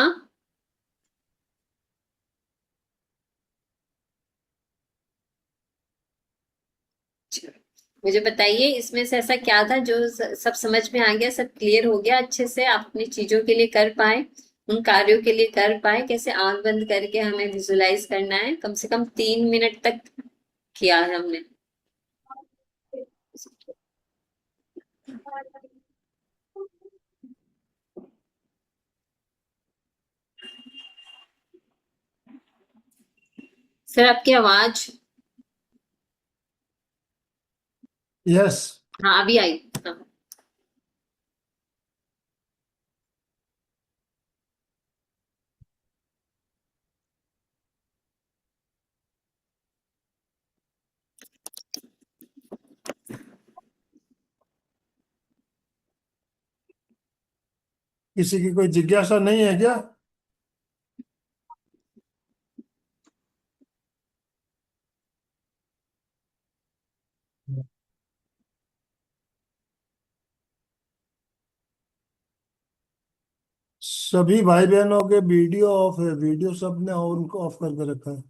मुझे बताइए इसमें से ऐसा क्या था जो सब समझ में आ गया, सब क्लियर हो गया अच्छे से, आप अपनी चीजों के लिए कर पाए, उन कार्यों के लिए कर पाए, कैसे आंख बंद करके हमें विजुलाइज करना है, कम से कम 3 मिनट तक किया है हमने। सर आपकी आवाज। यस। हाँ अभी आई। हाँ। किसी की कोई जिज्ञासा नहीं है क्या? सभी भाई बहनों के वीडियो ऑफ है, वीडियो सबने और उनको ऑफ करके रखा है।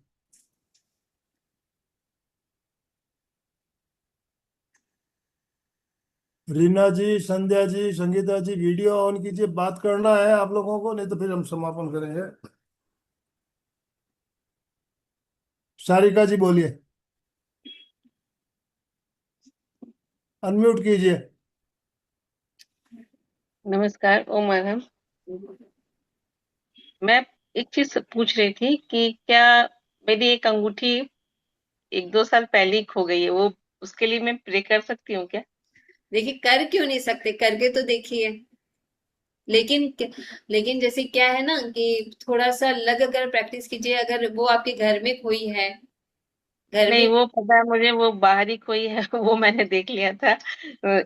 रीना जी, संध्या जी, संगीता जी, वीडियो ऑन कीजिए, बात करना है आप लोगों को, नहीं तो फिर हम समापन करेंगे। सारिका जी बोलिए, अनम्यूट कीजिए। नमस्कार ओम मैडम। मैं एक चीज पूछ रही थी कि क्या मेरी एक अंगूठी 1-2 साल पहले ही खो गई है, वो उसके लिए मैं प्रे कर सकती हूँ क्या? देखिए कर क्यों नहीं सकते, करके तो देखिए। लेकिन लेकिन जैसे क्या है ना कि थोड़ा सा लग कर प्रैक्टिस कीजिए, अगर वो आपके घर में कोई है, घर में। नहीं, वो पता है मुझे, वो बाहर ही खोई है। वो मैंने देख लिया था,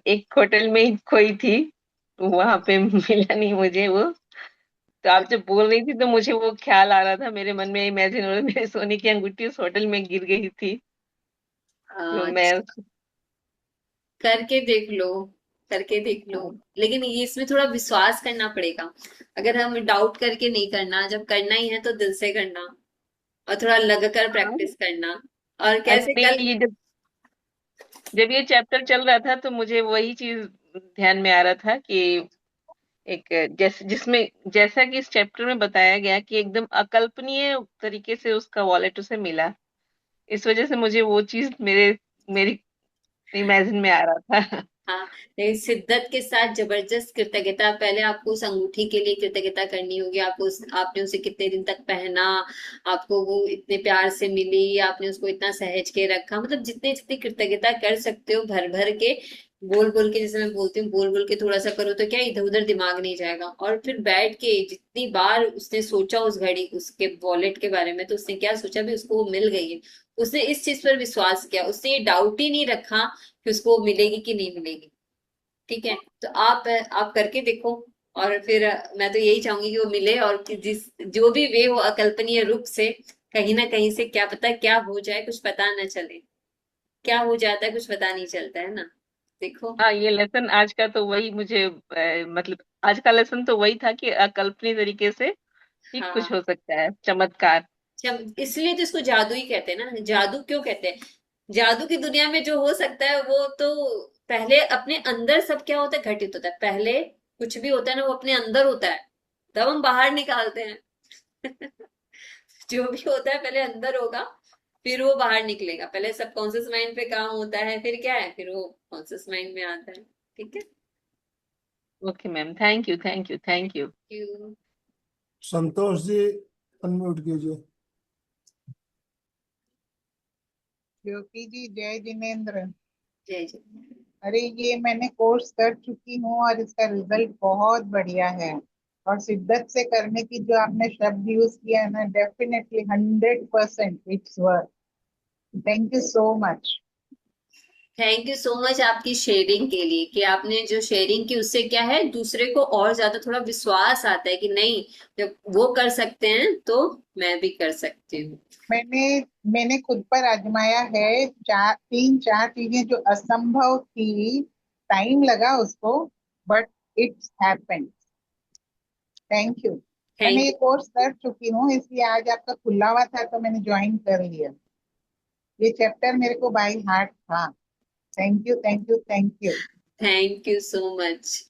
एक होटल में ही खोई थी, वहां पे मिला नहीं मुझे वो। तो आप जब बोल रही थी तो मुझे वो ख्याल आ रहा था, मेरे मन में इमेजिन हो रहा था, मेरे सोने की अंगूठी उस होटल में गिर गई थी। तो मैं करके देख लो, करके देख लो। लेकिन ये इसमें थोड़ा विश्वास करना पड़ेगा, अगर हम डाउट करके नहीं करना, जब करना ही है तो दिल से करना, और थोड़ा लग कर हाँ, प्रैक्टिस करना। और कैसे नहीं, कल। ये जब ये चैप्टर चल रहा था तो मुझे वही चीज ध्यान में आ रहा था कि एक जिसमें जैसा कि इस चैप्टर में बताया गया कि एकदम अकल्पनीय तरीके से उसका वॉलेट उसे मिला। इस वजह से मुझे वो चीज मेरी इमेजिन में आ रहा था। हाँ, लेकिन शिद्दत के साथ जबरदस्त कृतज्ञता, पहले आपको उस अंगूठी के लिए कृतज्ञता करनी होगी, आपको आपने उसे कितने दिन तक पहना, आपको वो इतने प्यार से मिली, आपने उसको इतना सहेज के रखा, मतलब जितने जितनी कृतज्ञता कर सकते हो भर भर के, बोल बोल के, जैसे मैं बोलती हूँ बोल बोल के थोड़ा सा करो तो क्या इधर उधर दिमाग नहीं जाएगा। और फिर बैठ के जितनी बार उसने सोचा उस घड़ी उसके वॉलेट के बारे में, तो उसने क्या सोचा भी उसको वो मिल गई है, उसने इस चीज पर विश्वास किया, उसने ये डाउट ही नहीं रखा कि उसको मिलेगी कि नहीं मिलेगी। ठीक है, तो आप करके देखो। और फिर मैं तो यही चाहूंगी कि वो मिले, और कि जिस जो भी वे हो अकल्पनीय रूप से, कहीं ना कहीं से क्या पता क्या हो जाए, कुछ पता ना चले, क्या हो जाता है कुछ पता नहीं चलता है ना। देखो। हाँ, ये लेसन आज का तो वही मुझे मतलब आज का लेसन तो वही था कि अकल्पनीय तरीके से ही कुछ हाँ, हो सकता है, चमत्कार। इसलिए तो इसको जादू ही कहते हैं ना। जादू क्यों कहते हैं? जादू की दुनिया में जो हो सकता है वो तो पहले अपने अंदर सब क्या होता है घटित होता है, पहले कुछ भी होता है ना वो अपने अंदर होता है, तब हम बाहर निकालते हैं। जो भी होता है पहले अंदर होगा, फिर वो बाहर निकलेगा, पहले सबकॉन्शियस माइंड पे काम होता है, फिर क्या है, फिर वो कॉन्शियस माइंड में आता है। ठीक है। Okay ma'am, thank you, thank you, thank you. क्यों? संतोष जी, अनम्यूट कीजिए। ज्योति जी, जय जिनेन्द्र। जय जय। अरे ये मैंने कोर्स कर चुकी हूँ और इसका रिजल्ट बहुत बढ़िया है। और शिद्दत से करने की जो आपने शब्द यूज किया है ना, definitely 100% it's work. Thank you so much. Thank you so much आपकी शेयरिंग के लिए, कि आपने जो शेयरिंग की उससे क्या है दूसरे को और ज्यादा थोड़ा विश्वास आता है कि नहीं, जब वो कर सकते हैं तो मैं भी कर सकती हूँ। मैंने मैंने खुद पर आजमाया है, 3-4 चीजें जो असंभव थी, टाइम लगा उसको, but it's happened. Thank you. मैंने थैंक ये कोर्स कर चुकी हूँ, इसलिए आज आपका खुला हुआ था तो मैंने ज्वाइन कर लिया। ये चैप्टर मेरे को बाय हार्ट था। Thank you, thank you, thank you. You so much.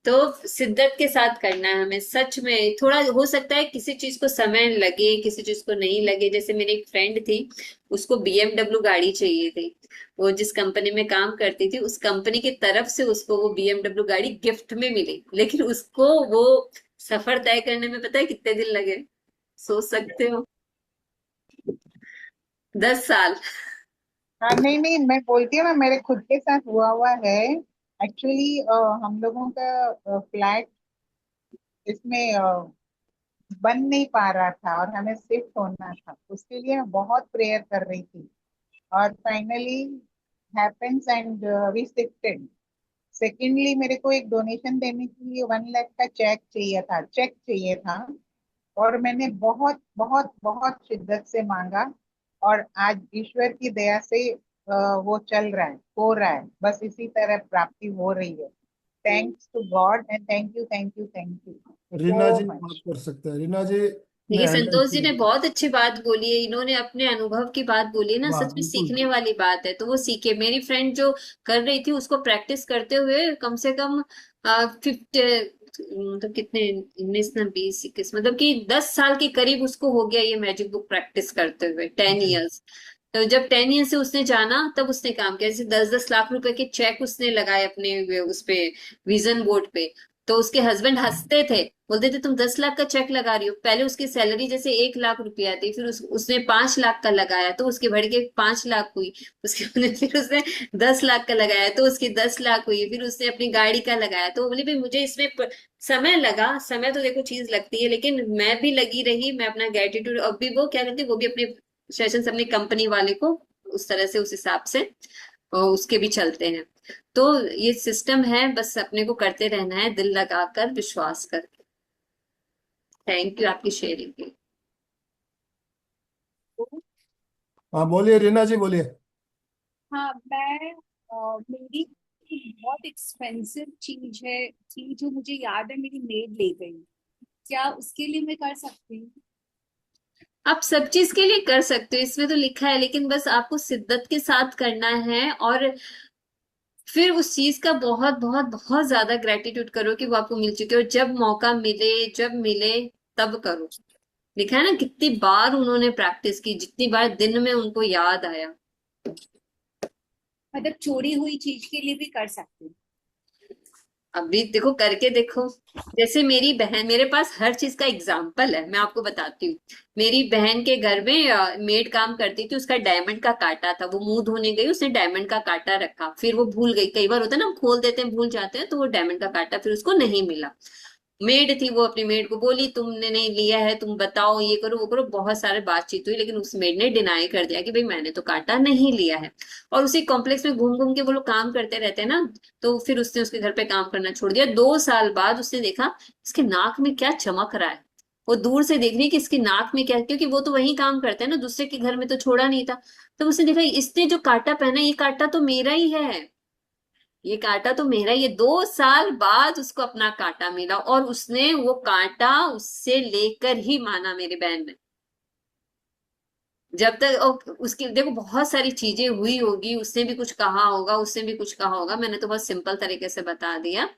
तो शिद्दत के साथ करना है हमें, सच में। थोड़ा हो सकता है किसी चीज को समय लगे, किसी चीज को नहीं लगे। जैसे मेरी एक फ्रेंड थी, उसको BMW गाड़ी चाहिए थी। वो जिस कंपनी में काम करती थी, उस कंपनी की तरफ से उसको वो BMW गाड़ी गिफ्ट में मिली, लेकिन उसको वो सफर तय करने में पता है कितने दिन लगे? सोच सकते हो? 10 साल। हाँ, नहीं नहीं, मैं बोलती हूँ ना, मेरे खुद के साथ हुआ है। एक्चुअली हम लोगों का फ्लैट इसमें बन नहीं पा रहा था और हमें शिफ्ट होना था, उसके लिए मैं बहुत प्रेयर कर रही थी। और finally happens and we shifted. Secondly, मेरे को एक डोनेशन देने के लिए 1 लाख का चेक चाहिए था। और मैंने बहुत बहुत बहुत शिद्दत से मांगा, और आज ईश्वर की दया से वो चल रहा है, हो रहा है, बस इसी तरह प्राप्ति हो रही है। Thanks to God and thank you, thank you, thank you Reena so जी बात मच। कर सकते हैं। रीना जी ने देखिए, हाईलाइट संतोष जी ने किया। बहुत अच्छी बात बोली है, इन्होंने अपने अनुभव की बात बोली है ना, वाह, सच में बिल्कुल। सीखने वाली बात है। तो वो सीखे। मेरी फ्रेंड जो कर रही थी, उसको प्रैक्टिस करते हुए कम से कम 50, मतलब कितने, 19 ना 20 21, मतलब कि 10 साल के करीब उसको हो गया ये मैजिक बुक प्रैक्टिस करते हुए, 10 इयर्स। तो जब 10 ईयर से उसने जाना, तब उसने काम किया। जैसे 10-10 लाख रुपए के चेक उसने लगाए अपने उस पे, विजन बोर्ड पे। तो उसके हस्बैंड हंसते थे, बोलते थे तुम 10 लाख का चेक लगा रही हो। पहले उसकी सैलरी जैसे 1 लाख रुपया थी, फिर उसने 5 लाख का लगाया, तो उसके बढ़ के 5 लाख हुई। उसके बाद फिर उसने 10 लाख का लगाया, तो उसकी 10 लाख हुई। फिर उसने अपनी गाड़ी का लगाया। तो वो बोली भाई मुझे इसमें समय लगा। समय तो देखो चीज लगती है, लेकिन मैं भी लगी रही। मैं अपना ग्रेटिट्यूड, अब भी वो क्या करती है, वो भी अपने सेशंस अपनी कंपनी वाले को उस तरह से, उस हिसाब से उसके भी चलते हैं। तो ये सिस्टम है, बस अपने को करते रहना है, दिल लगाकर, विश्वास करके। थैंक यू आपकी शेयरिंग के लिए। हाँ बोलिए रीना जी, बोलिए। हाँ, मेरी बहुत एक्सपेंसिव चीज है थी, जो मुझे याद है मेरी मेड ले गई। क्या उसके लिए मैं कर सकती हूँ? आप सब चीज के लिए कर सकते हो, इसमें तो लिखा है, लेकिन बस आपको शिद्दत के साथ करना है। और फिर उस चीज का बहुत बहुत बहुत ज्यादा ग्रेटिट्यूड करो कि वो आपको मिल चुकी है। और जब मौका मिले, जब मिले, तब करो। लिखा है ना, कितनी बार उन्होंने प्रैक्टिस की, जितनी बार दिन में उनको याद आया। मतलब चोरी हुई चीज के लिए भी कर सकती हूँ? अभी देखो, करके देखो। जैसे मेरी बहन, मेरे पास हर चीज का एग्जाम्पल है, मैं आपको बताती हूँ। मेरी बहन के घर में मेड काम करती थी, उसका डायमंड का कांटा था। वो मुंह धोने गई, उसने डायमंड का कांटा रखा, फिर वो भूल गई। कई बार होता है ना, हम खोल देते हैं, भूल जाते हैं, तो वो डायमंड का कांटा फिर उसको नहीं मिला। मेड थी, वो अपनी मेड को बोली तुमने नहीं लिया है, तुम बताओ, ये करो वो करो। बहुत सारे बातचीत हुई, लेकिन उस मेड ने डिनाई कर दिया कि भाई मैंने तो कांटा नहीं लिया है। और उसी कॉम्प्लेक्स में घूम घूम के वो लोग काम करते रहते हैं ना। तो फिर उसने उसके घर पे काम करना छोड़ दिया। 2 साल बाद उसने देखा इसके नाक में क्या चमक रहा है। वो दूर से देख रही कि इसकी नाक में क्या, क्योंकि वो तो वही काम करते हैं ना, दूसरे के घर में तो छोड़ा नहीं था। तो उसने देखा इसने जो कांटा पहना, ये कांटा तो मेरा ही है, ये कांटा तो मेरा। ये 2 साल बाद उसको अपना कांटा मिला, और उसने वो कांटा उससे लेकर ही माना, मेरी बहन ने। जब तक उसकी देखो बहुत सारी चीजें हुई होगी, उसने भी कुछ कहा होगा, उसने भी कुछ कहा होगा, मैंने तो बहुत सिंपल तरीके से बता दिया।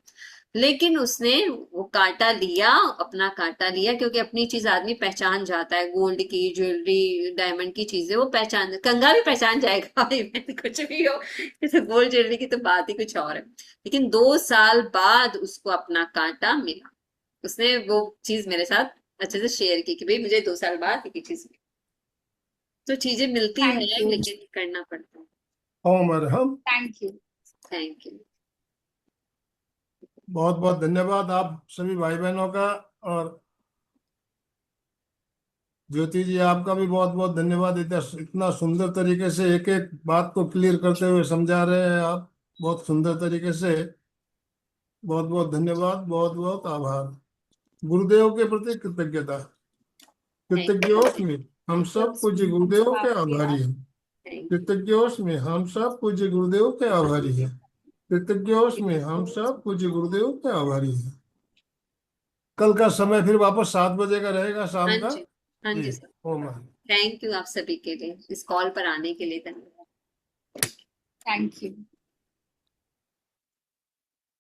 लेकिन उसने वो कांटा लिया, अपना कांटा लिया, क्योंकि अपनी चीज आदमी पहचान जाता है। गोल्ड की ज्वेलरी, डायमंड की चीजें वो पहचान, कंगा भी पहचान जाएगा इवन कुछ भी हो। जैसे गोल्ड ज्वेलरी की तो बात ही कुछ और है। लेकिन 2 साल बाद उसको अपना कांटा मिला। उसने वो चीज मेरे साथ अच्छे से शेयर की कि भाई मुझे 2 साल बाद ये चीज मिली। तो चीजें मिलती है, थैंक यू। लेकिन करना पड़ता है। हम थैंक यू। Thank you. बहुत बहुत धन्यवाद आप सभी भाई बहनों का। और ज्योति जी, आपका भी बहुत बहुत धन्यवाद। इतना इतना सुंदर तरीके से एक एक बात को क्लियर करते हुए समझा रहे हैं आप, बहुत सुंदर तरीके से। बहुत बहुत धन्यवाद, बहुत बहुत आभार। गुरुदेव के प्रति कृतज्ञता। थैंक कृतज्ञोस्मि, हम सब पूज्य गुरुदेव के आभारी हैं। यू। कृतज्ञोस्मि, हम सब पूज्य गुरुदेव के आभारी हैं। कृतज्ञोस्मि, हम सब पूज्य गुरुदेव के आभारी हैं। कल का समय फिर वापस 7 बजे का रहेगा शाम हाँ का। जी, हाँ जी जी sir. Om Anand. Thank you आप सभी के लिए, इस कॉल पर आने के लिए धन्यवाद। Thank you.